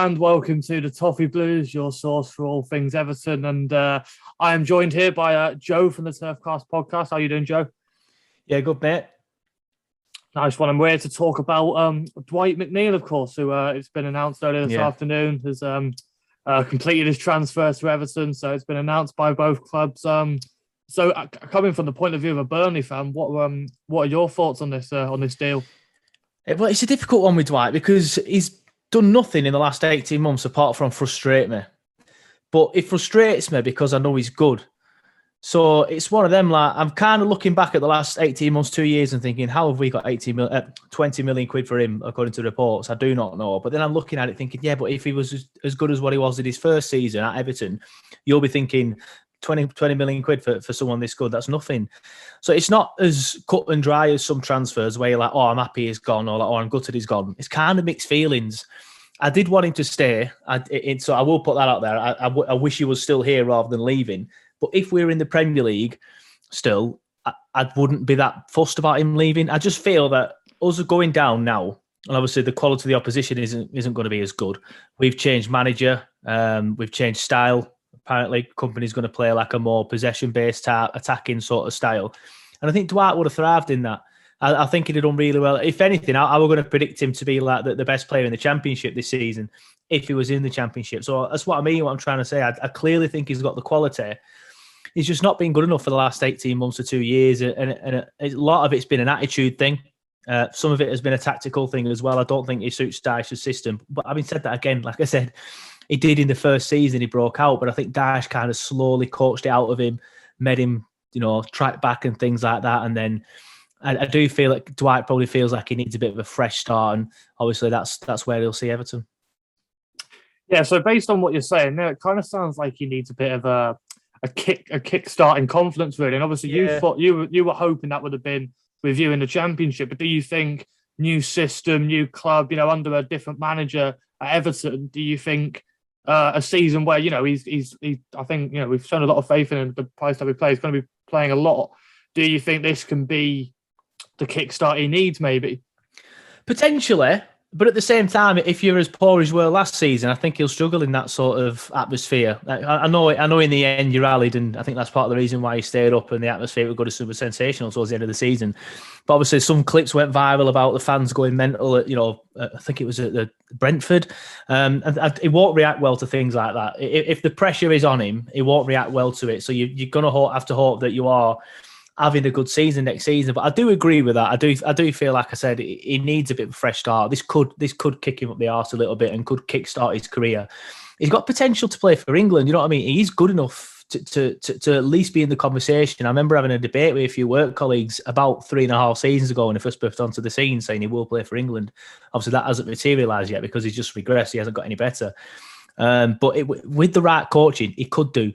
and welcome to the Toffee Blues, your source for all things Everton. And I am joined here by Joe from the Turfcast podcast. How are you doing, Joe? Yeah, good, mate. Nice one. And we're here to talk about Dwight McNeil, of course, who it's been announced earlier this afternoon has completed his transfer to Everton. So it's been announced by both clubs. So coming from the point of view of a Burnley fan, what are your thoughts on this deal? Well, it's a difficult one with Dwight because he's done nothing in the last 18 months apart from frustrate me. But it frustrates me because I know he's good. So it's one of them, like, I'm kind of looking back at the last 18 months, 2 years and thinking, how have we got 20 million quid for him, according to reports? I do not know. But then I'm looking at it thinking, yeah, but if he was as good as what he was in his first season at Everton, you'll be thinking 20 million quid for someone this good. That's nothing. So it's not as cut and dry as some transfers where you're like, oh, I'm happy he's gone, or like, oh, I'm gutted he's gone. It's kind of mixed feelings. I did want him to stay, so I will put that out there. I wish he was still here rather than leaving. But if we're in the Premier League still, I wouldn't be that fussed about him leaving. I just feel that us going down now, and obviously the quality of the opposition isn't going to be as good. We've changed manager, we've changed style. Apparently, company's going to play like a more possession-based attacking sort of style. And I think Dwight would have thrived in that. I think he'd have done really well. If anything, I was going to predict him to be like the best player in the Championship this season if he was in the Championship. So that's what I mean, what I'm trying to say. I clearly think he's got the quality. He's just not been good enough for the last 18 months or 2 years. And a lot of it's been an attitude thing. Some of it has been a tactical thing as well. I don't think he suits Dyche's system. But having said that, again, like I said, he did in the first season, he broke out, but I think Dyche kind of slowly coached it out of him, made him, track back and things like that. And then I do feel like Dwight probably feels like he needs a bit of a fresh start. And obviously that's where he'll see Everton. Yeah, so based on what you're saying there, it kind of sounds like he needs a bit of a kick-start in confidence, really. And obviously you thought you were hoping that would have been with you in the Championship, but do you think new system, new club, under a different manager at Everton, do you think a season where he's I think we've shown a lot of faith in him, the price that we play, he's going to be playing a lot. Do you think this can be the kickstart he needs? Maybe potentially, but at the same time, if you're as poor as you were last season, I think he'll struggle in that sort of atmosphere. I know in the end you rallied, and I think that's part of the reason why he stayed up, and the atmosphere was good as super sensational towards the end of the season. But obviously some clips went viral about the fans going mental at, I think it was at the Brentford. And he won't react well to things like that. If the pressure is on him, he won't react well to it. So you're going to have to hope that you are having a good season next season. But I do agree with that. I do feel, like I said, he needs a bit of a fresh start. This could kick him up the arse a little bit and could kickstart his career. He's got potential to play for England. You know what I mean? He's good enough to at least be in the conversation. I remember having a debate with a few work colleagues about 3.5 seasons ago when he first burst onto the scene, saying he will play for England. Obviously, that hasn't materialised yet because he's just regressed. He hasn't got any better. But with the right coaching, he could do.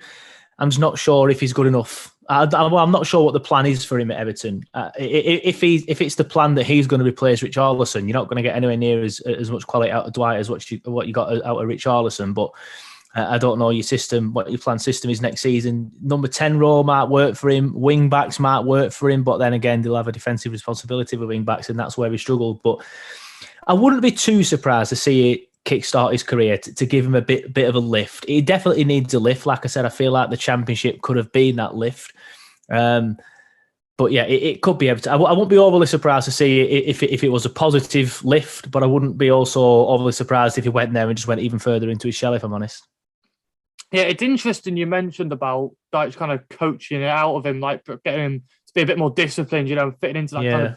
I'm just not sure if he's good enough. I'm not sure what the plan is for him at Everton. If it's the plan that he's going to replace Richarlison, you're not going to get anywhere near as much quality out of Dwight as what you got out of Richarlison. But I don't know your system, what your planned system is next season. Number 10 role might work for him. Wing backs might work for him, but then again, they'll have a defensive responsibility with wing backs, and that's where we struggled. But I wouldn't be too surprised to see it kickstart his career, to give him a bit of a lift. He definitely needs a lift. Like I said, I feel like the Championship could have been that lift. But yeah, it could be Everton. I won't be overly surprised to see if it was a positive lift, but I wouldn't be also overly surprised if he went there and just went even further into his shell, if I'm honest. Yeah, it's interesting you mentioned about Dyche kind of coaching it out of him, like getting him to be a bit more disciplined, fitting into that kind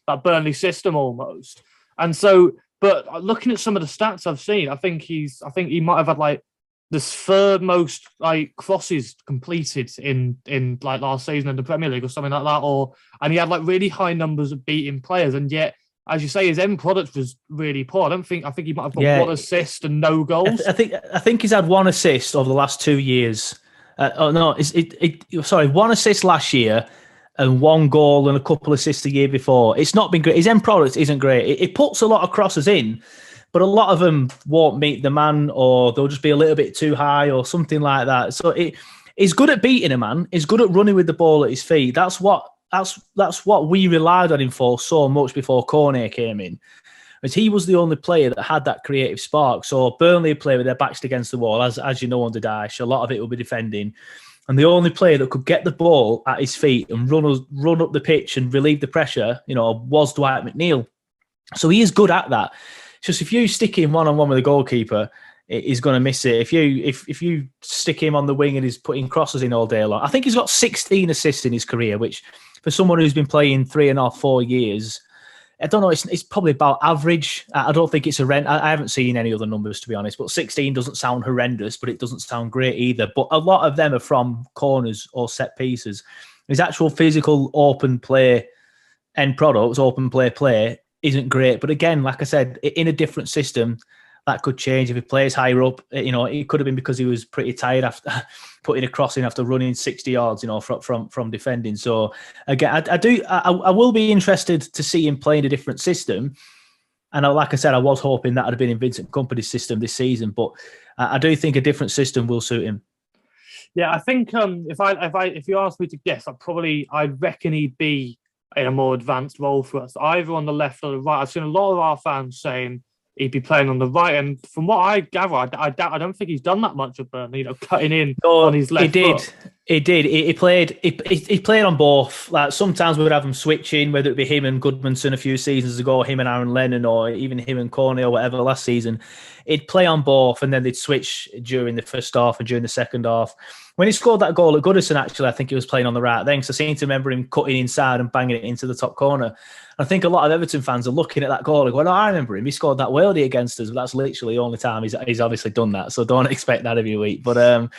of Burnley system almost. And so, but looking at some of the stats I've seen, I think he might have had like the third most like crosses completed in like last season in the Premier League or something like that, and he had like really high numbers of beating players, and yet, as you say, his end product was really poor. I think he might have got one assist and no goals. I think he's had one assist over the last 2 years. One assist last year and one goal and a couple assists the year before. It's not been great. His end product isn't great. It puts a lot of crosses in, but a lot of them won't meet the man, or they'll just be a little bit too high or something like that. So he's good at beating a man. He's good at running with the ball at his feet. That's what we relied on him for so much before Cornet came in. as he was the only player that had that creative spark. So Burnley play with their backs against the wall, as you know, under Dyche. A lot of it will be defending. And the only player that could get the ball at his feet and run up the pitch and relieve the pressure, was Dwight McNeil. So he is good at that. Just if you stick him one-on-one with the goalkeeper, he's going to miss it. If you stick him on the wing and he's putting crosses in all day long, I think he's got 16 assists in his career, which for someone who's been playing 3.5-4 years, I don't know, it's probably about average. I don't think it's I haven't seen any other numbers, to be honest, but 16 doesn't sound horrendous, but it doesn't sound great either. But a lot of them are from corners or set pieces. His actual physical open play end products, open play isn't great. But again, like I said, in a different system, that could change if he plays higher up. It could have been because he was pretty tired after putting a cross in after running 60 yards, from defending. So again, I will be interested to see him play in a different system. And like I said, I was hoping that had been in Vincent Kompany's system this season, but I do think a different system will suit him. Yeah, I think if you ask me to guess, I reckon he'd be in a more advanced role for us, either on the left or the right. I've seen a lot of our fans saying he'd be playing on the right, and from what I gather, I don't think he's done that much of Burnley, cutting in on his left. He did. He played on both. Like sometimes we would have him switching, whether it be him and Goodmanson a few seasons ago, or him and Aaron Lennon, or even him and Corney or whatever last season. He'd play on both, and then they'd switch during the first half and during the second half. When he scored that goal at Goodison, actually, I think he was playing on the right then, because I seem to remember him cutting inside and banging it into the top corner. I think a lot of Everton fans are looking at that goal and going, "Oh, I remember him. He scored that worldie against us." But that's literally the only time he's obviously done that. So don't expect that every week. But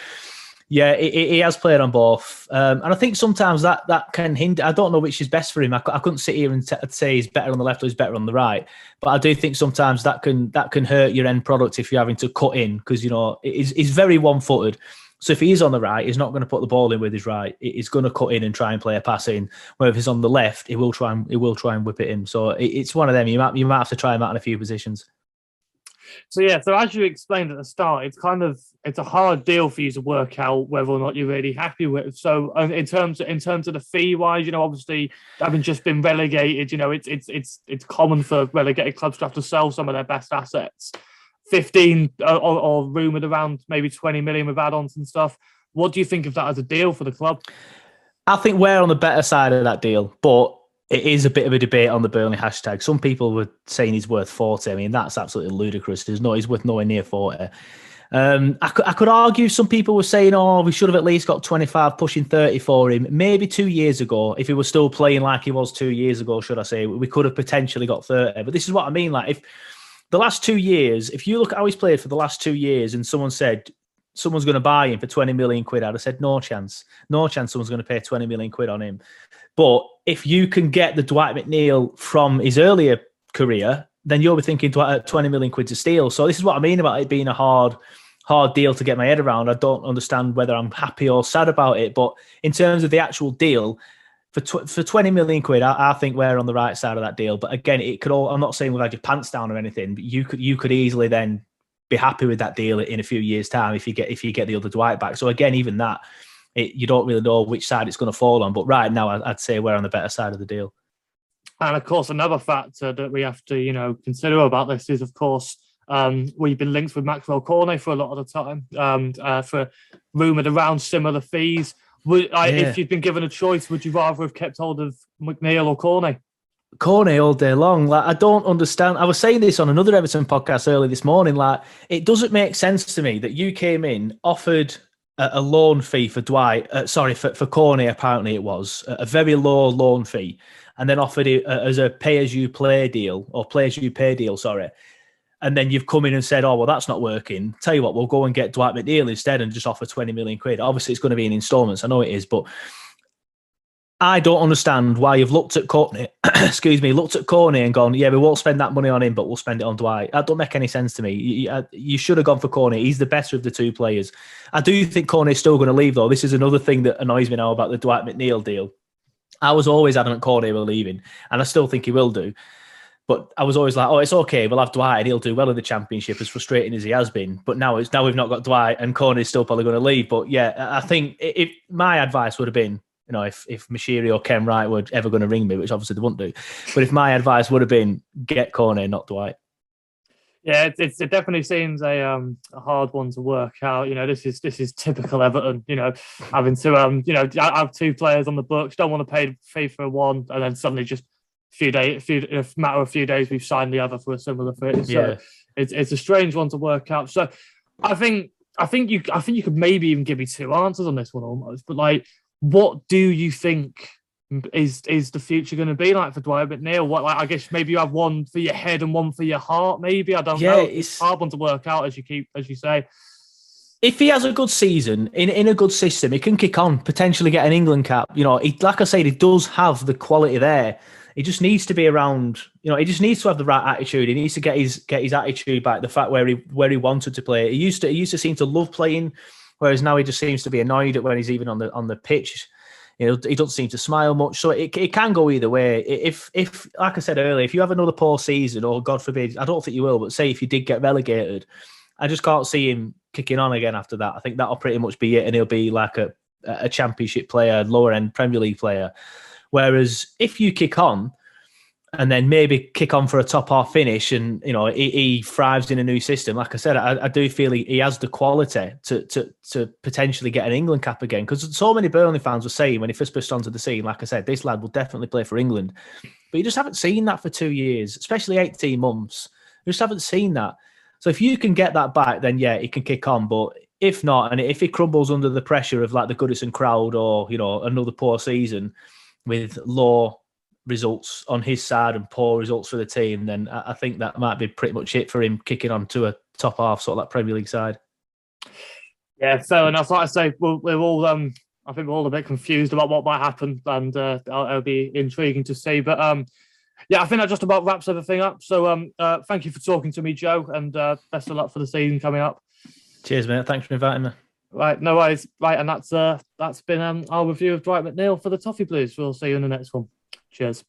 yeah, he has played on both, and I think sometimes that can hinder. I don't know which is best for him. I couldn't sit here and say he's better on the left or he's better on the right. But I do think sometimes that can hurt your end product if you're having to cut in, because he's very one-footed. So if he is on the right, he's not going to put the ball in with his right. He's going to cut in and try and play a pass in. Where if he's on the left, he will try and whip it in. So it's one of them. You might have to try him out in a few positions. So as you explained at the start, it's a hard deal for you to work out whether or not you're really happy with. So in terms of the fee wise, obviously having just been relegated, it's common for relegated clubs to have to sell some of their best assets. 15 or rumoured around maybe 20 million with add-ons and stuff. What do you think of that as a deal for the club? I think we're on the better side of that deal, but it is a bit of a debate on the Burnley hashtag. Some people were saying he's worth 40. I mean, that's absolutely ludicrous. He's worth nowhere near 40. I could argue some people were saying, we should have at least got 25, pushing 30 for him. Maybe 2 years ago, if he was still playing like he was 2 years ago, should I say, we could have potentially got 30. But this is what I mean. Like, if the last 2 years, if you look at how he's played for the last 2 years and someone said someone's going to buy him for 20 million quid, I'd have said no chance. No chance someone's going to pay 20 million quid on him. But if you can get the Dwight McNeil from his earlier career, then you'll be thinking 20 million quid's a steal. So this is what I mean about it being a hard deal to get my head around. I don't understand whether I'm happy or sad about it. But in terms of the actual deal, for 20 million quid, I think we're on the right side of that deal. But again, it could all. I'm not saying we've had your pants down or anything, but you could easily then be happy with that deal in a few years' time if you get the other Dwight back. So again, even that, you don't really know which side it's going to fall on. But right now, I'd say we're on the better side of the deal. And of course, another factor that we have to consider about this is, of course, we've been linked with Maxwell Cornet for a lot of the time, for rumoured around similar fees. If you'd been given a choice, would you rather have kept hold of McNeil or Cornet? Cornet all day long. Like, I don't understand. I was saying this on another Everton podcast early this morning. Like, it doesn't make sense to me that you came in, offered a loan fee for Dwight. For Cornet, apparently it was a very low loan fee, and then offered it as a pay-as-you-play deal or pay-as-you-pay deal. Sorry. And then you've come in and said, well, that's not working. Tell you what, we'll go and get Dwight McNeil instead and just offer 20 million quid. Obviously, it's going to be in installments. I know it is, but I don't understand why you've looked at Cornet, looked at Cornet and gone, we won't spend that money on him, but we'll spend it on Dwight. That don't make any sense to me. You should have gone for Cornet. He's the better of the two players. I do think Cornet's still going to leave, though. This is another thing that annoys me now about the Dwight McNeil deal. I was always adamant Cornet will leaving, and I still think he will do. But I was always like, it's okay, we'll have Dwight and he'll do well in the Championship, as frustrating as he has been. But now we've not got Dwight and Cornet's still probably going to leave. But yeah, I think if my advice would have been, if Mashiri or Ken Wright were ever going to ring me, which obviously they wouldn't do, but if my advice would have been get Cornet, not Dwight. Yeah, it definitely seems a hard one to work out. This is typical Everton. Having to have two players on the books, don't want to pay fee for one, and then suddenly just in a matter of a few days we've signed the other for a similar fee. So it's a strange one to work out. So I think you could maybe even give me two answers on this one almost. But like, what do you think is the future going to be like for Dwight McNeil? I guess maybe you have one for your head and one for your heart. Maybe I don't know. It's a hard one to work out as you say. If he has a good season in a good system, he can kick on, potentially get an England cap. Like I said, he does have the quality there. He just needs to be around. He just needs to have the right attitude. He needs to get his attitude back. The fact where he wanted to play. He used to seem to love playing, whereas now he just seems to be annoyed at when he's even on the pitch. He doesn't seem to smile much. So it can go either way. If like I said earlier, if you have another poor season, or God forbid, I don't think you will, but say if you did get relegated, I just can't see him kicking on again after that. I think that'll pretty much be it, and he'll be like a championship player, lower end Premier League player. Whereas if you kick on and then maybe kick on for a top half finish, and he thrives in a new system, like I said, I do feel he has the quality to potentially get an England cap again. Because so many Burnley fans were saying when he first burst onto the scene, like I said, this lad will definitely play for England. But you just haven't seen that for 2 years, especially 18 months. You just haven't seen that. So if you can get that back, then yeah, he can kick on. But if not, and if he crumbles under the pressure of like the Goodison crowd, or another poor season with low results on his side and poor results for the team, then I think that might be pretty much it for him kicking on to a top half sort of that Premier League side. Yeah, fair enough. Like I say, we're all I think we're all a bit confused about what might happen, and it'll be intriguing to see. But yeah, I think that just about wraps everything up. So thank you for talking to me, Joe, and best of luck for the season coming up. Cheers, mate. Thanks for inviting me. Right, no worries. Right, and that's been our review of Dwight McNeil for the Toffee Blues. We'll see you in the next one. Cheers.